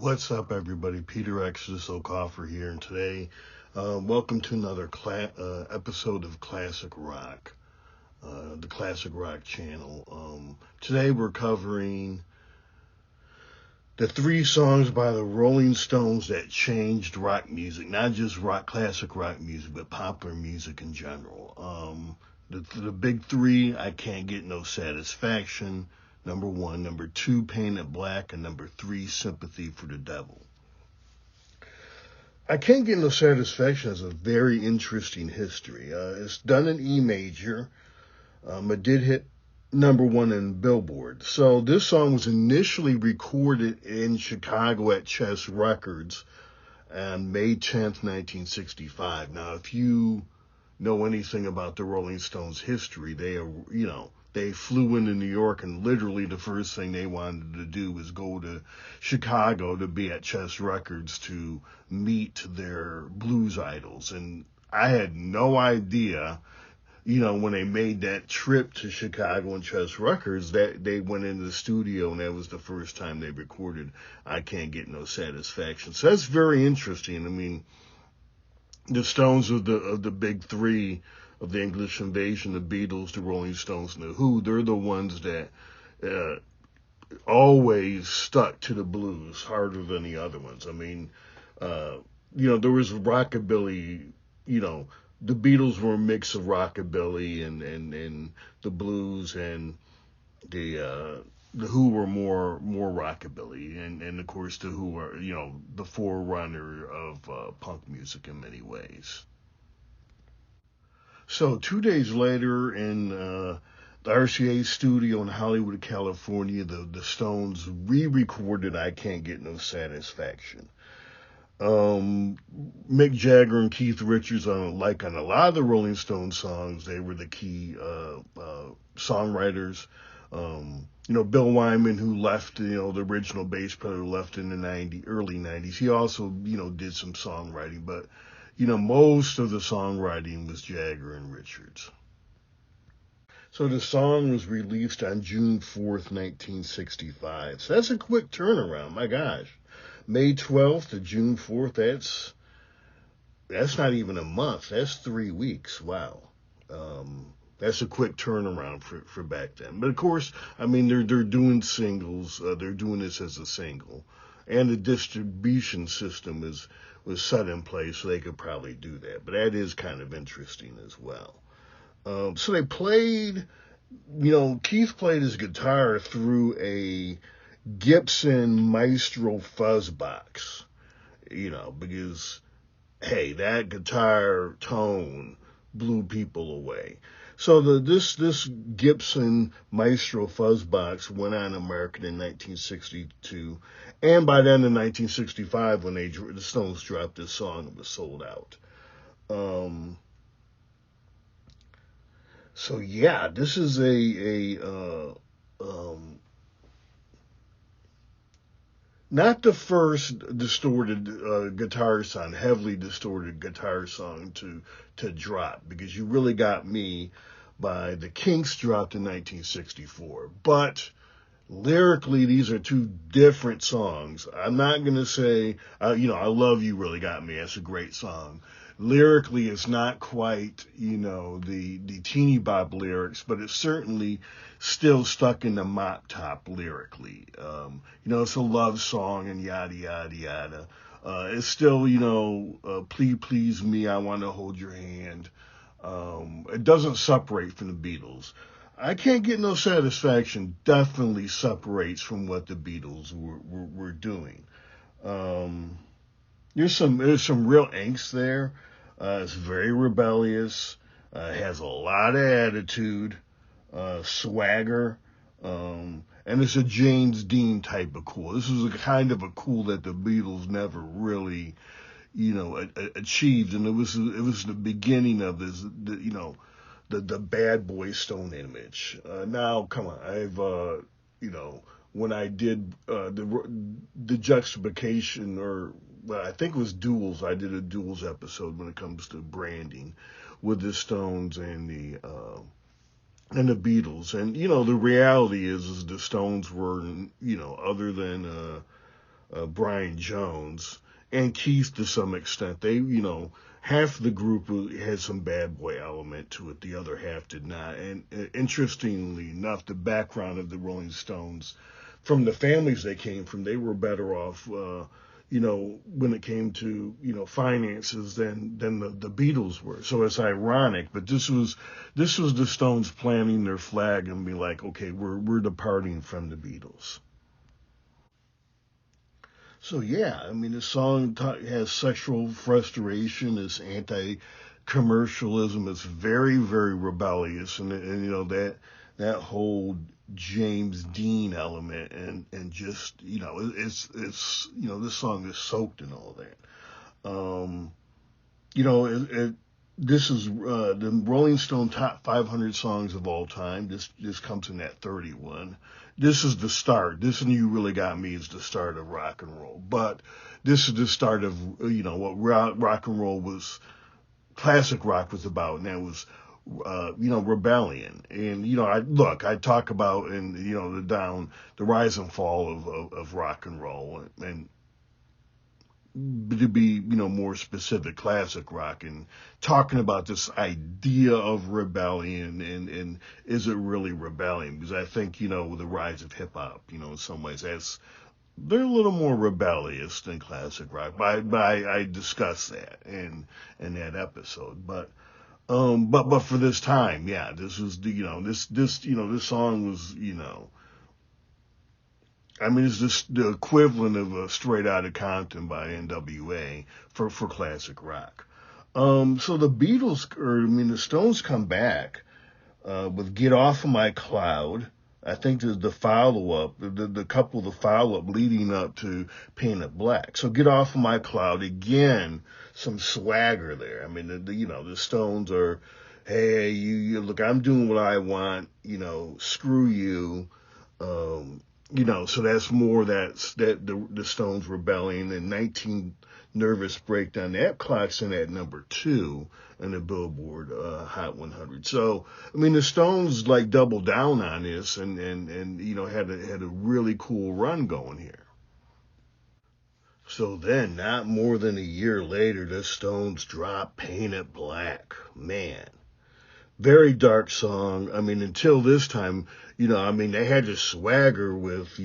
What's up, everybody? Peter Exodus O'Coffer here, and today, welcome to another episode of Classic Rock, the Classic Rock channel. Today we're covering the 3 songs by the Rolling Stones that changed rock music, not just classic rock music, but popular music in general. The big 3, I Can't Get No Satisfaction, number 1, number 2, Painted Black, and number 3, Sympathy for the Devil. I Can't Get No Satisfaction has a very interesting history. It's done in E major. It did hit number 1 in Billboard. So this song was initially recorded in Chicago at Chess Records on May 10th, 1965. Now, if you know anything about the Rolling Stones' history, they flew into New York, and literally the first thing they wanted to do was go to Chicago to be at Chess Records to meet their blues idols. And I had no idea, when they made that trip to Chicago and Chess Records, that they went into the studio and that was the first time they recorded I Can't Get No Satisfaction. So that's very interesting. I mean, the Stones of the big 3 of the English Invasion, the Beatles, the Rolling Stones, and the Who, they're the ones that always stuck to the blues harder than the other ones. I mean, there was rockabilly, the Beatles were a mix of rockabilly and the blues, and the Who were more rockabilly, and of course the Who are, the forerunner of punk music in many ways. So 2 days later, in the RCA studio in Hollywood, California, the Stones re-recorded I Can't Get No Satisfaction. Mick Jagger and Keith Richards, like on a lot of the Rolling Stones songs, they were the key songwriters. Bill Wyman, who left, the original bass player, left in the early 90s. He also, did some songwriting, but most of the songwriting was Jagger and Richards. So the song was released on June 4th, 1965. So that's a quick turnaround, my gosh. May 12th to June 4th, that's not even a month. That's 3 weeks. Wow. That's a quick turnaround for back then. But of course, I mean, they're doing singles. They're doing this as a single. And the distribution system was set in place, so they could probably do that. But that is kind of interesting as well. So they played, Keith played his guitar through a Gibson Maestro fuzz box, because, hey, that guitar tone blew people away. So this Gibson Maestro fuzz box went on the market in 1962, and by then in 1965, when the Stones dropped this song, it was sold out. So yeah, this is not the first distorted guitar song, heavily distorted guitar song to drop, because You Really Got Me by the Kinks dropped in 1964. But lyrically, these are 2 different songs. I'm not going to say, I love You Really Got Me. That's a great song. Lyrically, it's not quite, the teeny bop lyrics, but it's certainly still stuck in the mop top lyrically. It's a love song and yada, yada, yada. It's still, Please Me, I Want to Hold Your Hand. It doesn't separate from the Beatles. I Can't Get No Satisfaction definitely separates from what the Beatles were doing. There's some real angst there. It's very rebellious. Has a lot of attitude, swagger, and it's a James Dean type of cool. This is a kind of a cool that the Beatles never really, achieved, and it was the beginning of this, the bad boy Stone image. Now, come on, I've when I did the juxtaposition, or I think it was duels. I did a duels episode when it comes to branding with the Stones and the Beatles. And the reality is the Stones were, other than Brian Jones, and Keith to some extent. They, half the group had some bad boy element to it, the other half did not. And interestingly enough, the background of the Rolling Stones, from the families they came from, they were better off, when it came to, finances than the Beatles were. So it's ironic, but this was the Stones planting their flag and be like, okay, we're departing from the Beatles. So yeah, I mean, the song has sexual frustration, it's anti-commercialism, it's very, very rebellious, and that whole James Dean element, and just it's this song is soaked in all that. Um, this is the Rolling Stone top 500 songs of all time. This comes in at 31. This is the start. This and You Really Got Me is the start of rock and roll. But this is the start of what rock and roll was, classic rock was about, and that was rebellion. And I talk about in the rise and fall of rock and roll, and to be, more specific, classic rock, and talking about this idea of rebellion, and is it really rebellion? Because I think, with the rise of hip hop, in some ways they're a little more rebellious than classic rock. But I discussed that in that episode. But for this time, yeah, this was this song was, I mean, it's just the equivalent of a Straight Outta Compton by NWA for classic rock. So the the Stones come back with Get Off of My Cloud. I think there's the follow-up, the follow-up leading up to Paint It Black. So Get Off of My Cloud, again, some swagger there. I mean, the Stones are, hey, you look, I'm doing what I want, screw you. So that's more the Stones rebelling, and 19 Nervous Breakdown. That clocks in at number 2 in the Billboard Hot 100. So, I mean, the Stones like doubled down on this and had a really cool run going here. So then, not more than a year later, the Stones drop Paint It Black. Man, very dark song. I mean, until this time, they had to swagger with,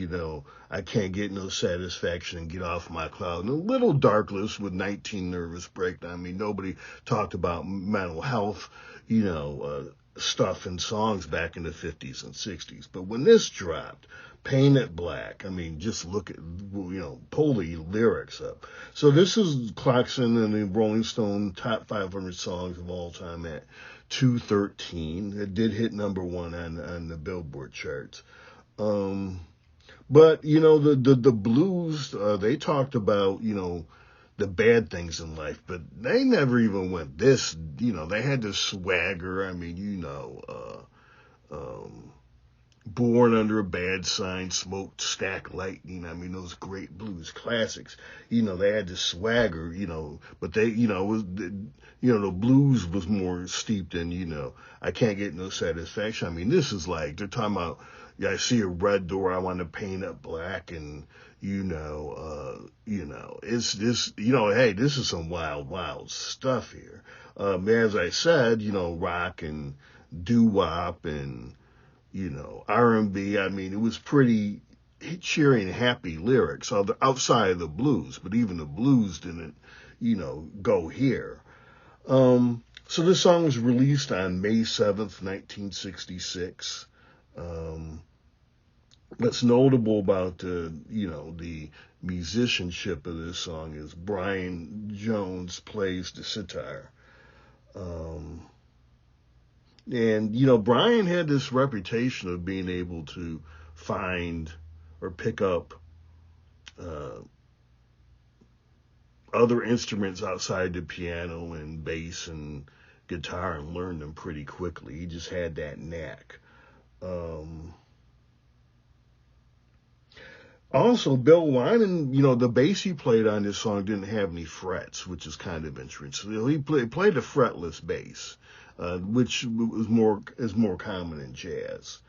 I Can't Get No Satisfaction and Get Off My Cloud. And a little darkless with 19 Nervous Breakdown. I mean, nobody talked about mental health, stuff in songs back in the 50s and 60s. But when this dropped, Paint It Black, I mean, just look at, pull the lyrics up. So this is Clarkson and the Rolling Stone top 500 songs of all time at 213. It did hit number 1 on the Billboard charts. But, the blues, they talked about, the bad things in life, but they never even went this, they had this swagger. I mean, Born Under a Bad Sign, Smoked Stack Lightning. I mean, those great blues classics. They had this swagger. But they, the blues was more steeped in, I Can't Get No Satisfaction. I mean, this is like they're talking about. Yeah, I see a red door. I want to paint it black, and it's this. Hey, this is some wild, wild stuff here. As I said, rock and doo-wop and R&B. I mean, it was pretty cheery and happy lyrics outside of the blues, but even the blues didn't, go here. So this song was released on May 7th, 1966. What's notable about the musicianship of this song is Brian Jones plays the sitar. And, Brian had this reputation of being able to find or pick up other instruments outside the piano and bass and guitar and learn them pretty quickly. He just had that knack. Also, Bill Wyman, the bass he played on this song didn't have any frets, which is kind of interesting. He played a fretless bass. Which is more common in jazz.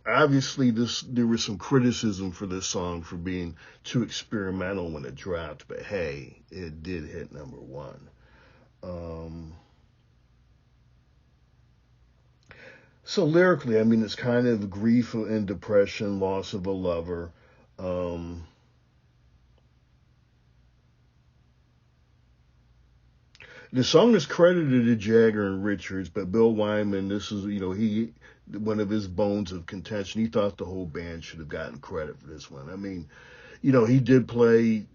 obviously there was some criticism for this song for being too experimental when it dropped, but hey, it did hit number one. Um, so lyrically, I mean, it's kind of grief and depression, loss of a lover. Um, the song is credited to Jagger and Richards, but Bill Wyman, this is, he, one of his bones of contention. He thought the whole band should have gotten credit for this one. I mean, he did play,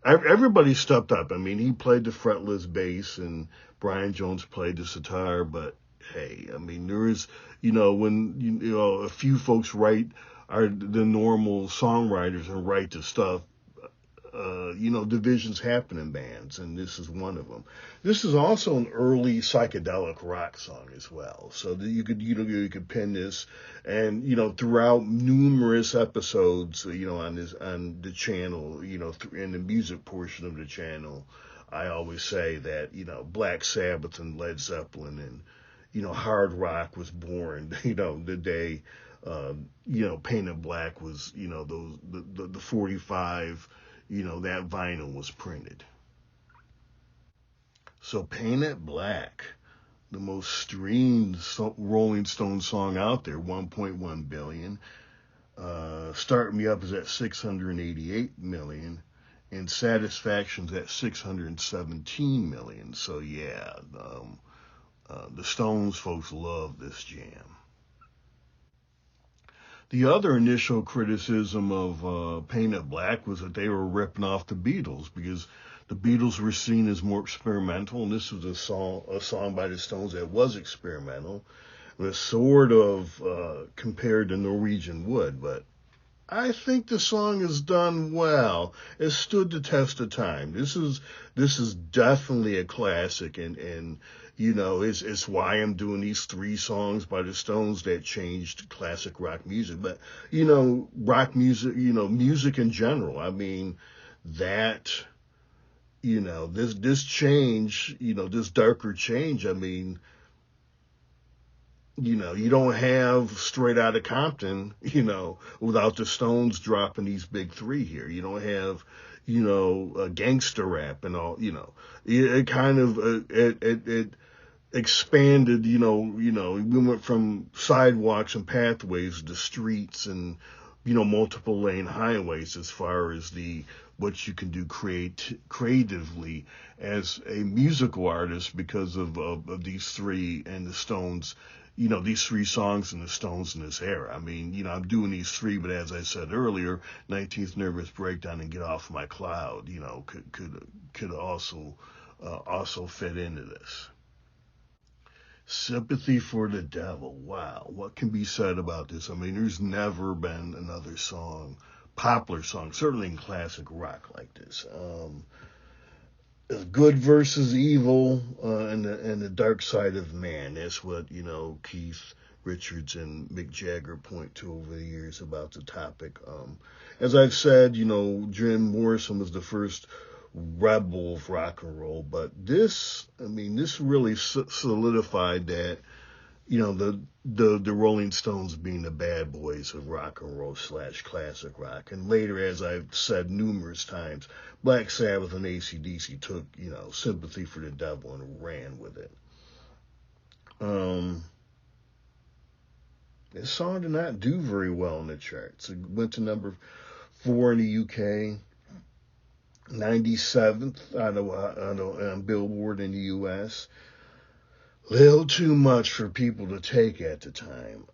everybody stepped up. I mean, he played the fretless bass and Brian Jones played the sitar, but hey, I mean, there is, when, a few folks are the normal songwriters and write the stuff, divisions happen in bands, and this is one of them. This is also an early psychedelic rock song as well, so that you could pin this, and throughout numerous episodes, on the channel, in the music portion of the channel, I always say that Black Sabbath and Led Zeppelin and hard rock was born, the day. Painted Black was, the 45, that vinyl was printed. So Painted Black, the most streamed Rolling Stone song out there, 1.1 billion. Start Me Up is at 688 million. And Satisfaction's at 617 million. So yeah, the Stones folks love this jam. The other initial criticism of Painted Black was that they were ripping off the Beatles because the Beatles were seen as more experimental, and this was a song by the Stones that was experimental. It was sort of compared to Norwegian Wood, but I think the song is done well. It stood the test of time. This is definitely a classic, and it's why I'm doing these three songs by the Stones that changed classic rock music. But rock music, music in general. I mean, that this change, this darker change. I mean, you don't have Straight Outta Compton, without the Stones dropping these big three here. You don't have, gangster rap and all, it kind of, it expanded, we went from sidewalks and pathways to streets and, multiple lane highways as far as what you can do creatively as a musical artist because of these three and the Stones, these three songs and the Stones in this era. I mean, I'm doing these three, but as I said earlier, 19th Nervous Breakdown and Get Off My Cloud, could also fit into this. Sympathy for the Devil. Wow, what can be said about this? I mean, there's never been another popular song, certainly in classic rock like this. Good versus evil, and the dark side of man. That's what Keith Richards and Mick Jagger point to over the years about the topic. As I've said, Jim Morrison was the first rebel of rock and roll, but this really solidified that the Rolling Stones being the bad boys of rock and roll / classic rock. And later, as I've said numerous times, Black Sabbath and AC/DC took, Sympathy for the Devil and ran with it. This song did not do very well in the charts. It went to number 4 in the UK, 97th on Billboard in the US. Little too much for people to take at the time.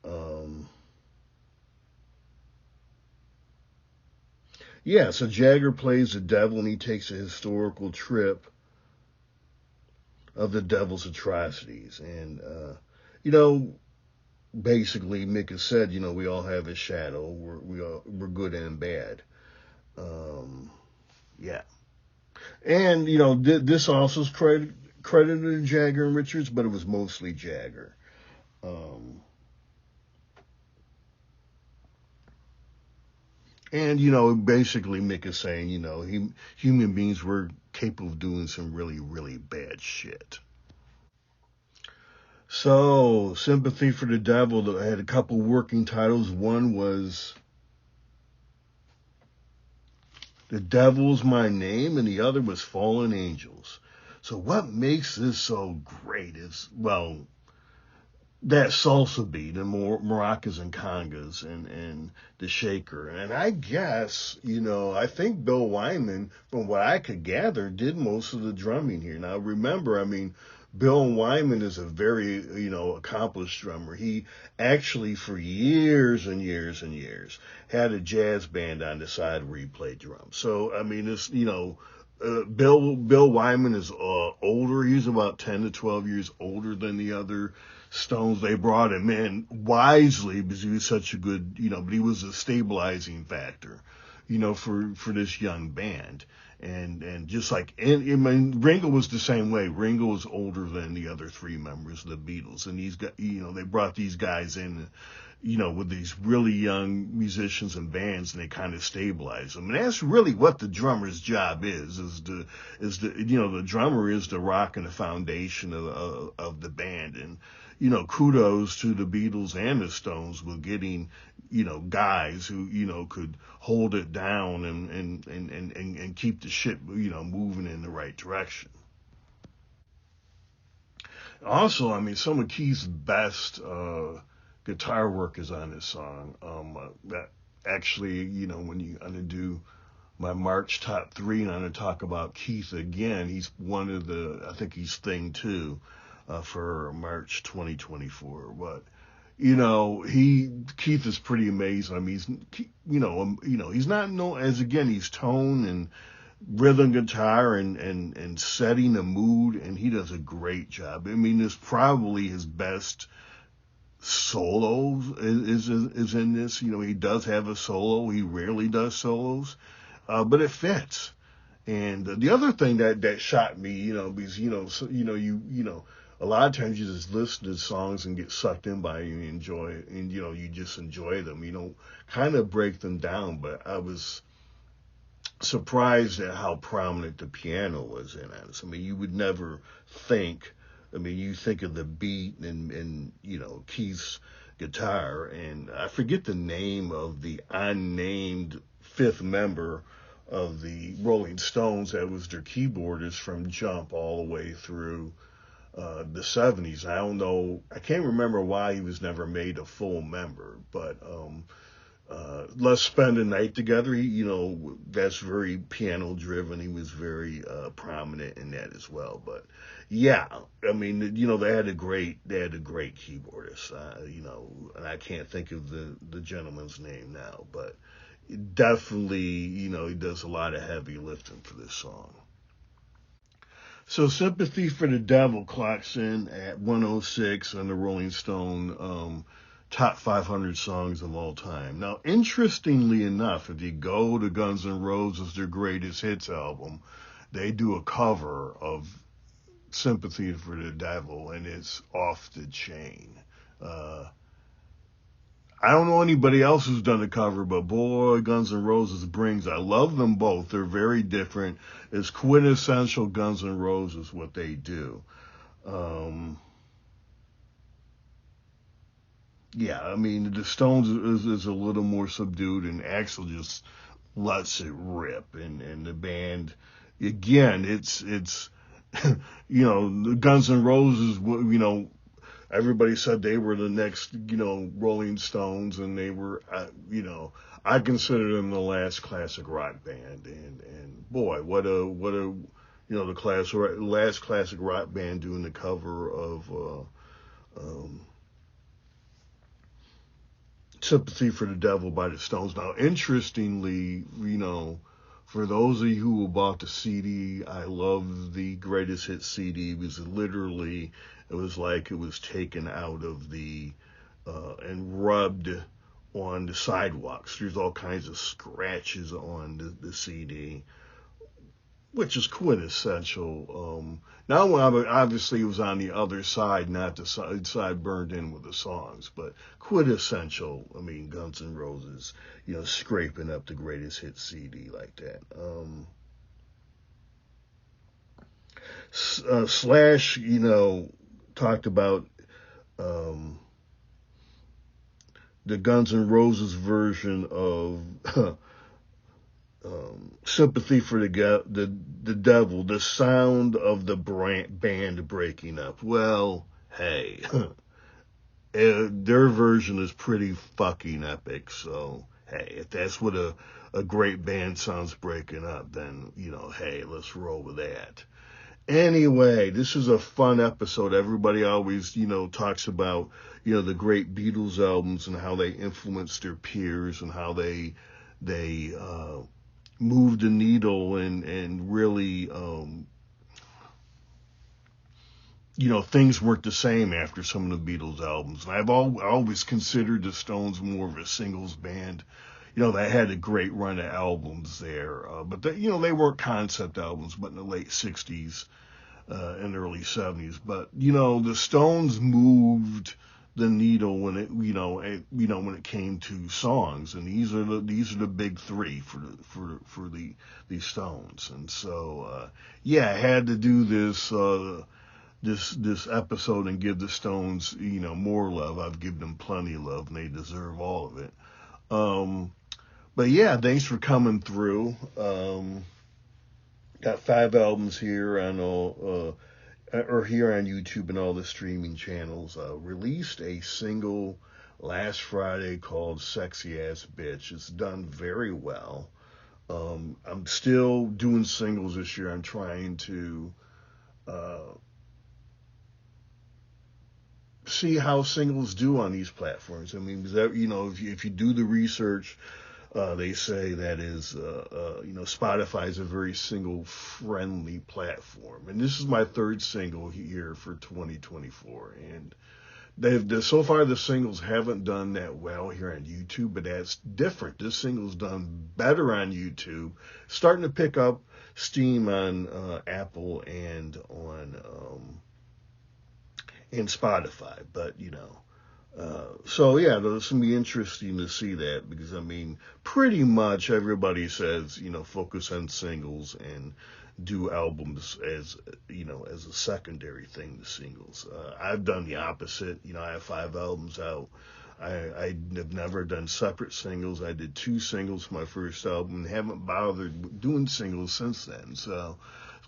So Jagger plays the devil and he takes a historical trip of the devil's atrocities. And, basically Mick has said, we all have a shadow. We're good and bad. And, this also is credited to Jagger and Richards, but it was mostly Jagger. And, basically Mick is saying, human beings were capable of doing some really, really bad shit. So, Sympathy for the Devil had a couple working titles. One was The Devil's My Name, and the other was Fallen Angels. So what makes this so great is, well, that salsa beat and more maracas and congas and the shaker. And I guess, I think Bill Wyman, from what I could gather, did most of the drumming here. Now remember, Bill Wyman is a very, accomplished drummer. He actually, for years and years and years, had a jazz band on the side where he played drums. So, it's, Bill Wyman is older. He's about 10 to 12 years older than the other Stones. They brought him in wisely because he was such a good, but he was a stabilizing factor, for this young band. And just like, Ringo was the same way. Ringo was older than the other three members of the Beatles. And these guys, they brought these guys in, with these really young musicians and bands, and they kind of stabilize them. And that's really what the drummer's job is the drummer is the rock and the foundation of the band. And, kudos to the Beatles and the Stones with getting, guys who, could hold it down and keep the ship, moving in the right direction. Also, some of Keith's best guitar work is on this song. That actually, when you do my March top three, and I'm going to talk about Keith again. He's one of I think he's thing two for March 2024. But Keith is pretty amazing. He's not known as, again, he's tone and rhythm guitar and setting the mood, and he does a great job. It's probably his best solos is in this. He does have a solo. He rarely does solos, but it fits. And the other thing that shocked me, because a lot of times you just listen to songs and get sucked in by it and enjoy it, and you just enjoy them. You don't kind of break them down. But I was surprised at how prominent the piano was in it. You would never think. You think of the beat and Keith's guitar, and I forget the name of the unnamed fifth member of the Rolling Stones that was their keyboardist from Jump all the way through the 70s. I don't know, I can't remember why he was never made a full member, but Let's Spend a Night Together, that's very piano driven. He was very prominent in that as well. But yeah, they had a great keyboardist, and I can't think of the gentleman's name now, but definitely, he does a lot of heavy lifting for this song. So Sympathy for the Devil clocks in at 106 on the Rolling Stone top 500 songs of all time. Now, interestingly enough, if you go to Guns N' Roses, their greatest hits album, they do a cover of Sympathy for the Devil, and it's off the chain. I don't know anybody else who's done a cover, but boy, Guns N' Roses brings. I love them both. They're very different. It's quintessential Guns N' Roses what they do. The Stones is a little more subdued, and Axl just lets it rip. And the band, again, it's the Guns N' Roses, everybody said they were the next, Rolling Stones, and they were, I consider them the last classic rock band. And boy, what a the last classic rock band doing the cover of Sympathy for the Devil by the Stones. Now, interestingly, for those of you who bought the CD, I love the Greatest Hits CD because it was like it was taken out of and rubbed on the sidewalks. There's all kinds of scratches on the CD, which is quintessential. Now, obviously, it was on the other side, not the side burned in with the songs, but quintessential. Guns N' Roses, scraping up the Greatest Hits CD like that. Slash, talked about the Guns N' Roses version of Sympathy for the Devil, the sound of the band breaking up. Well, hey, their version is pretty fucking epic. So, hey, if that's what a great band sounds breaking up, then, hey, let's roll with that. Anyway, this is a fun episode. Everybody always, talks about, the great Beatles albums and how they influenced their peers and how they moved the needle and really, things weren't the same after some of the Beatles albums. And I've always considered the Stones more of a singles band. They had a great run of albums there, but they weren't concept albums, but in the late 60s and early 70s. But, the Stones moved the needle when when it came to songs, and these are the big three for the Stones. And so, I had to do this episode and give the Stones, more love. I've given them plenty of love, and they deserve all of it. But yeah, thanks for coming through. Got 5 albums here on here on YouTube and all the streaming channels. Released a single last Friday called "Sexy Ass Bitch." It's done very well. I'm still doing singles this year. I'm trying to see how singles do on these platforms. I mean, if you do the research, they say that is, Spotify is a very single-friendly platform. And this is my 3rd single here for 2024. And so far the singles haven't done that well here on YouTube, but that's different. This single's done better on YouTube, starting to pick up steam on Apple and on and Spotify. But, so yeah, it's going to be interesting to see that, because, pretty much everybody says, focus on singles and do albums as a secondary thing to singles. I've done the opposite. I have 5 albums out. I have never done separate singles. I did 2 singles for my first album and haven't bothered doing singles since then. So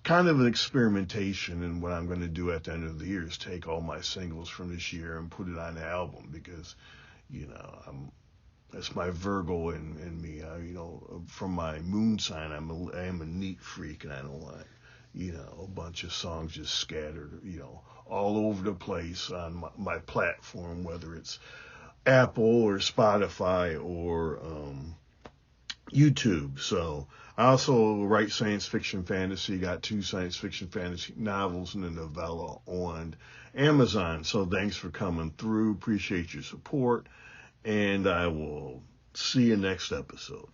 kind of an experimentation, and what I'm going to do at the end of the year is take all my singles from this year and put it on the album, because, that's my Virgo in me. From my moon sign, I am a neat freak, and I don't like, a bunch of songs just scattered, all over the place on my platform, whether it's Apple or Spotify or YouTube. So I also write science fiction fantasy. Got 2 science fiction fantasy novels and a novella on Amazon. So thanks for coming through. Appreciate your support. And I will see you next episode.